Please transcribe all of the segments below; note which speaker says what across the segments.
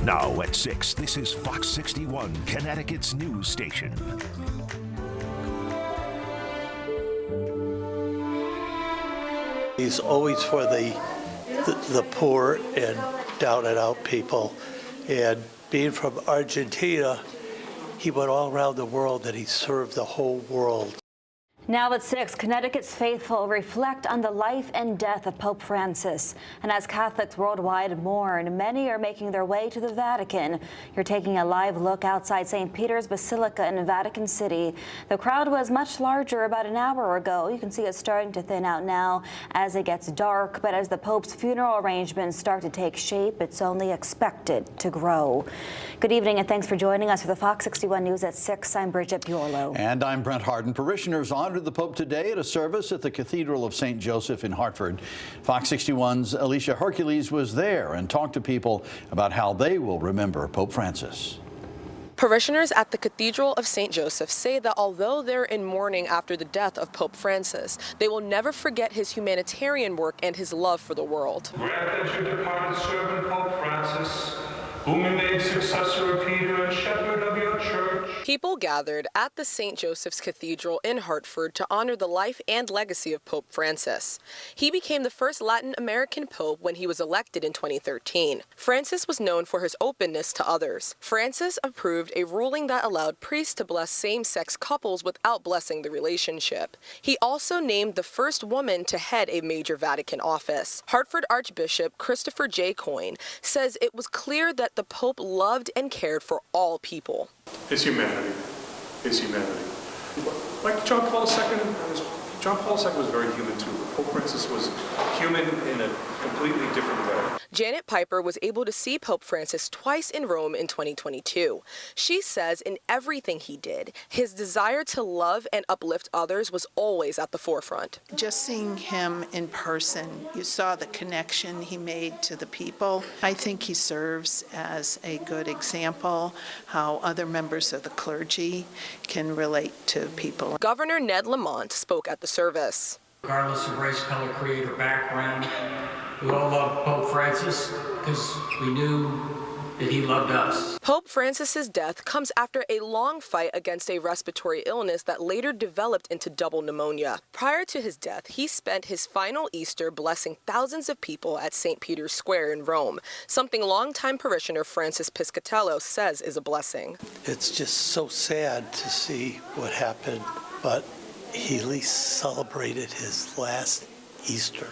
Speaker 1: Now at 6, this is Fox 61, Connecticut's news station.
Speaker 2: He's always for the poor and down and out people. And being from Argentina, he went all around the world and he served the whole world.
Speaker 3: Now at 6, Connecticut's faithful reflect on the life and death of Pope Francis. And as Catholics worldwide mourn, many are making their way to the Vatican. You're taking a live look outside St. Peter's Basilica in Vatican City. The crowd was much larger about an hour ago. You can see it starting to thin out now as it gets dark. But as the Pope's funeral arrangements start to take shape, it's only expected to grow. Good evening and thanks for joining us for the Fox 61 News at 6. I'm Bridget Buorlo.
Speaker 4: And I'm Brent Harden. Parishioners honored the Pope today at a service at the Cathedral of St. Joseph in Hartford. Fox 61's Alicia Hercules was there and talked to people about how they will remember Pope Francis.
Speaker 5: Parishioners at the Cathedral of St. Joseph say that although they're in mourning after the death of Pope Francis, they will never forget his humanitarian work and his love for the world.
Speaker 6: Grant that your departed servant Pope Francis, whom you made successor of Peter and shepherd of your church.
Speaker 5: People gathered at the St. Joseph's Cathedral in Hartford to honor the life and legacy of Pope Francis. He became the first Latin American pope when he was elected in 2013. Francis was known for his openness to others. Francis approved a ruling that allowed priests to bless same-sex couples without blessing the relationship. He also named the first woman to head a major Vatican office. Hartford Archbishop Christopher J. Coyne says it was clear that the Pope loved and cared for all people.
Speaker 6: His humanity. Like John Paul II, John Paul II was very human too. Pope Francis was human in a completely different way.
Speaker 5: Janet Piper was able to see Pope Francis twice in Rome in 2022. She says in everything he did, his desire to love and uplift others was always at the forefront.
Speaker 7: Just seeing him in person, you saw the connection he made to the people. I think he serves as a good example how other members of the clergy can relate to people.
Speaker 5: Governor Ned Lamont spoke at the service.
Speaker 8: Regardless of race, color, creed, or background, we all love Pope Francis because we knew that he loved us.
Speaker 5: Pope Francis's death comes after a long fight against a respiratory illness that later developed into double pneumonia. Prior to his death, he spent his final Easter blessing thousands of people at St. Peter's Square in Rome, something longtime parishioner Francis Piscatello says is a blessing.
Speaker 2: It's just so sad to see what happened, but he at least celebrated his last Easter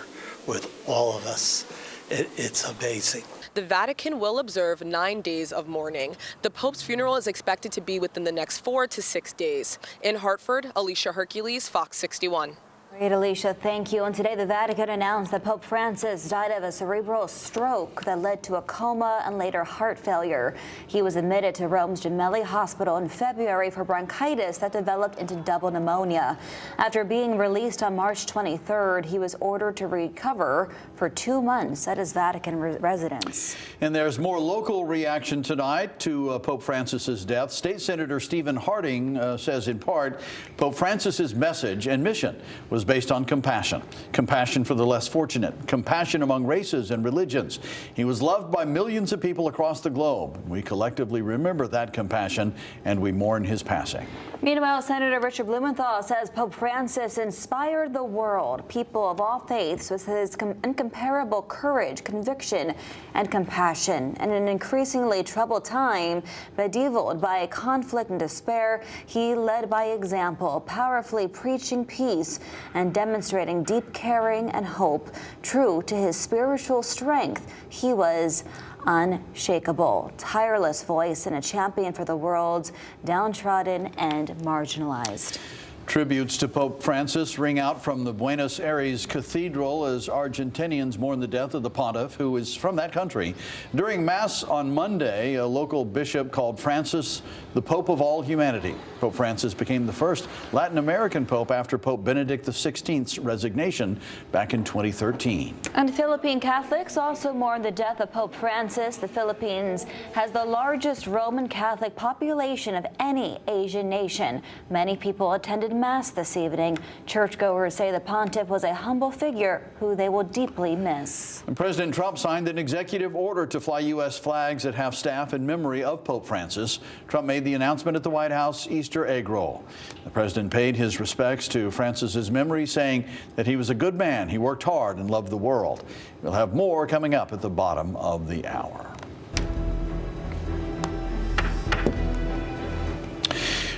Speaker 2: with all of us. It's amazing.
Speaker 5: The Vatican will observe 9 days of mourning. The Pope's funeral is expected to be within the next 4 to 6 days. In Hartford, Alicia Hercules, Fox 61.
Speaker 3: Great, Alicia, thank you. And today the Vatican announced that Pope Francis died of a cerebral stroke that led to a coma and later heart failure. He was admitted to Rome's Gemelli Hospital in February for bronchitis that developed into double pneumonia. After being released on March 23rd, he was ordered to recover for 2 months at his Vatican residence.
Speaker 4: And there's more local reaction tonight to Pope Francis's death. State Senator Stephen Harding says in part, Pope Francis's message and mission was based on compassion. Compassion for the less fortunate. Compassion among races and religions. He was loved by millions of people across the globe. We collectively remember that compassion and we mourn his passing.
Speaker 3: Meanwhile, Senator Richard Blumenthal says Pope Francis inspired the world, people of all faiths, with his incomparable courage, conviction, and compassion. In an increasingly troubled time, bedeviled by conflict and despair, he led by example, powerfully preaching peace and demonstrating deep caring and hope. True to his spiritual strength, he was unshakable, tireless voice and a champion for the world's downtrodden and marginalized.
Speaker 4: Tributes to Pope Francis ring out from the Buenos Aires Cathedral as Argentinians mourn the death of the pontiff, who is from that country. During Mass on Monday, a local bishop called Francis the Pope of all humanity. Pope Francis became the first Latin American pope after Pope Benedict XVI's resignation back in 2013.
Speaker 3: And Philippine Catholics also mourn the death of Pope Francis. The Philippines has the largest Roman Catholic population of any Asian nation. Many people attended Mass this evening. Churchgoers say the pontiff was a humble figure who they will deeply miss.
Speaker 4: And President Trump signed an executive order to fly U.S. flags at half-staff in memory of Pope Francis. Trump made the announcement at the White House Easter egg roll. The president paid his respects to Francis's memory, saying that he was a good man, he worked hard and loved the world. We'll have more coming up at the bottom of the hour.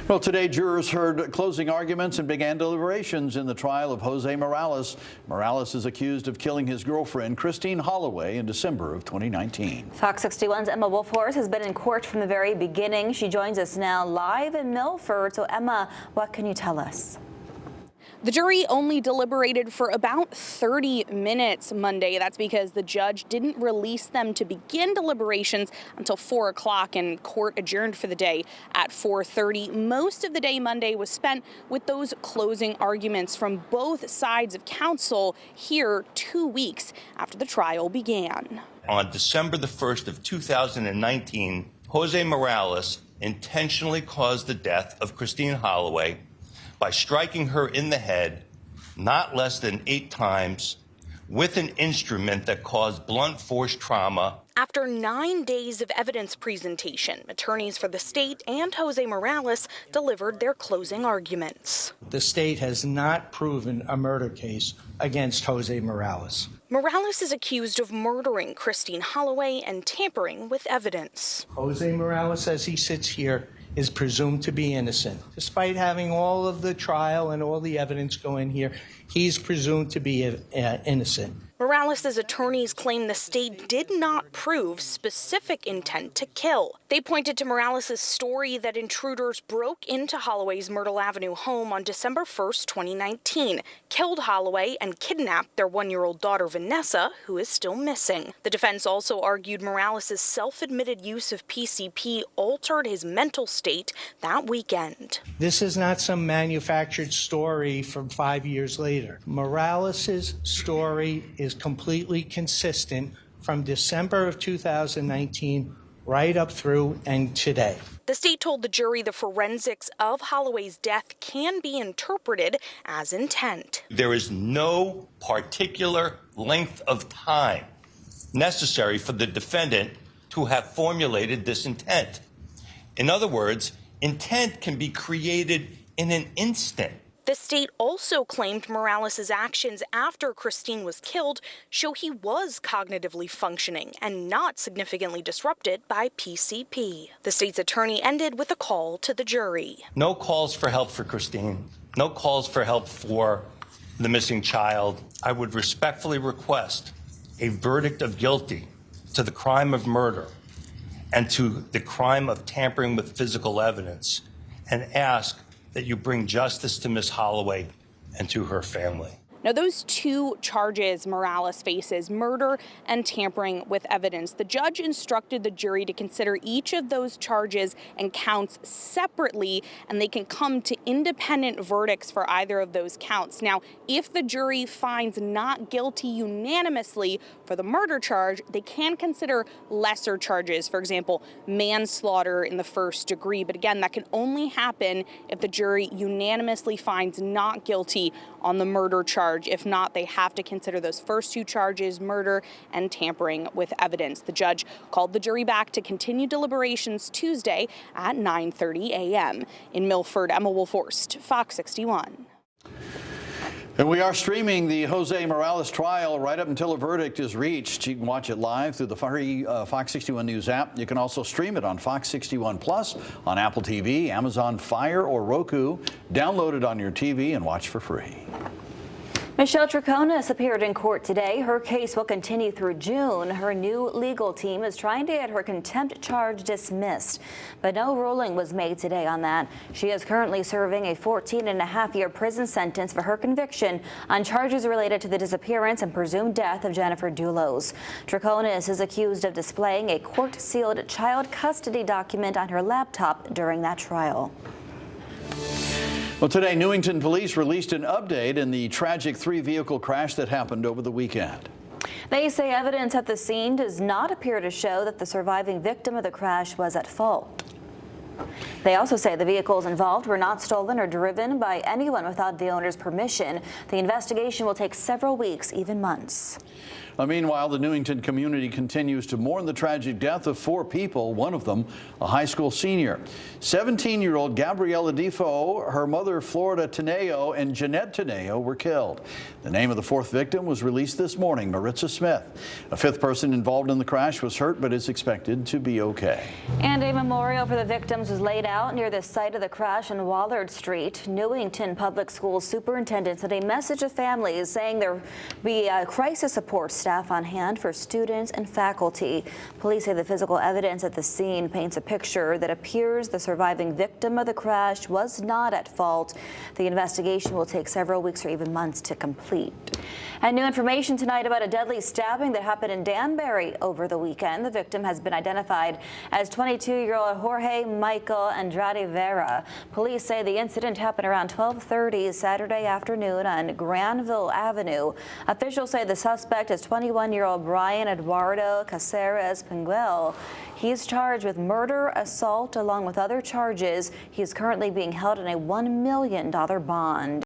Speaker 4: Well, today jurors heard closing arguments and began deliberations in the trial of Jose Morales. Morales is accused of killing his girlfriend, Christine Holloway, in December of 2019.
Speaker 3: Fox 61's Emma Wolfhorst has been in court from the very beginning. She joins us now live in Milford. So, Emma, what can you tell us?
Speaker 9: The jury only deliberated for about 30 minutes Monday. That's because the judge didn't release them to begin deliberations until 4 o'clock, and court adjourned for the day at 4:30. Most of the day Monday was spent with those closing arguments from both sides of counsel here 2 weeks after the trial began.
Speaker 10: On December the 1st of 2019, Jose Morales intentionally caused the death of Christine Holloway by striking her in the head not less than 8 times with an instrument that caused blunt force trauma.
Speaker 9: After 9 days of evidence presentation, attorneys for the state and Jose Morales delivered their closing arguments.
Speaker 11: The state has not proven a murder case against Jose Morales.
Speaker 9: Morales is accused of murdering Christine Holloway and tampering with evidence.
Speaker 11: Jose Morales, as he sits here, is presumed to be innocent. Despite having all of the trial and all the evidence go in here, he's presumed to be innocent.
Speaker 9: Morales' attorneys claim the state did not prove specific intent to kill. They pointed to Morales' story that intruders broke into Holloway's Myrtle Avenue home on December 1st, 2019, killed Holloway, and kidnapped their 1-year-old daughter, Vanessa, who is still missing. The defense also argued Morales' self-admitted use of PCP altered his mental state that weekend.
Speaker 11: This is not some manufactured story from 5 years later. Morales' story is completely consistent from December of 2019 right up through and today.
Speaker 9: The state told the jury the forensics of Holloway's death can be interpreted as intent.
Speaker 10: There is no particular length of time necessary for the defendant to have formulated this intent. In other words, intent can be created in an instant.
Speaker 9: The state also claimed Morales' actions after Christine was killed show he was cognitively functioning and not significantly disrupted by PCP. The state's attorney ended with a call to the jury.
Speaker 10: No calls for help for Christine. No calls for help for the missing child. I would respectfully request a verdict of guilty to the crime of murder and to the crime of tampering with physical evidence, and ask that you bring justice to Ms. Holloway and to her family.
Speaker 9: Now, those 2 charges Morales faces, murder and tampering with evidence, the judge instructed the jury to consider each of those charges and counts separately, and they can come to independent verdicts for either of those counts. Now, if the jury finds not guilty unanimously for the murder charge, they can consider lesser charges, for example, manslaughter in the first degree. But again, that can only happen if the jury unanimously finds not guilty on the murder charge. If not, they have to consider those first 2 charges, murder and tampering with evidence. The judge called the jury back to continue deliberations Tuesday at 9:30 a.m. In Milford, Emma Wolfhorst, Fox 61.
Speaker 4: And we are streaming the Jose Morales trial right up until a verdict is reached. You can watch it live through the free Fox 61 News app. You can also stream it on Fox 61 Plus, on Apple TV, Amazon Fire, or Roku. Download it on your TV and watch for free.
Speaker 3: Michelle Troconis appeared in court today. Her case will continue through June. Her new legal team is trying to get her contempt charge dismissed, but no ruling was made today on that. She is currently serving a 14.5-year prison sentence for her conviction on charges related to the disappearance and presumed death of Jennifer Dulos. Troconis is accused of displaying a court-sealed child custody document on her laptop during that trial.
Speaker 4: Well, today, Newington police released an update in the tragic 3-vehicle crash that happened over the weekend.
Speaker 3: They say evidence at the scene does not appear to show that the surviving victim of the crash was at fault. They also say the vehicles involved were not stolen or driven by anyone without the owner's permission. The investigation will take several weeks, even months.
Speaker 4: Meanwhile, the Newington community continues to mourn the tragic death of 4 people, one of them a high school senior. 17-year-old Gabriella Defoe, her mother Florida Teneo, and Jeanette Teneo were killed. The name of the 4th victim was released this morning, Maritza Smith. A 5th person involved in the crash was hurt but is expected to be okay.
Speaker 3: And a memorial for the victims was laid out near the site of the crash on Wallard Street. Newington Public Schools superintendent sent a message to families saying there be crisis support staff on hand for students and faculty. Police say the physical evidence at the scene paints a picture that appears the surviving victim of the crash was not at fault. The investigation will take several weeks or even months to complete. And new information tonight about a deadly stabbing that happened in Danbury over the weekend. The victim has been identified as 22-year-old Jorge Michael Andrade Vera. Police say the incident happened around 12:30 Saturday afternoon on Granville Avenue. Officials say the suspect is 21-year-old Brian Eduardo Caceres Pinguel. He's charged with murder, assault, along with other charges. He is currently being held on a $1 million bond.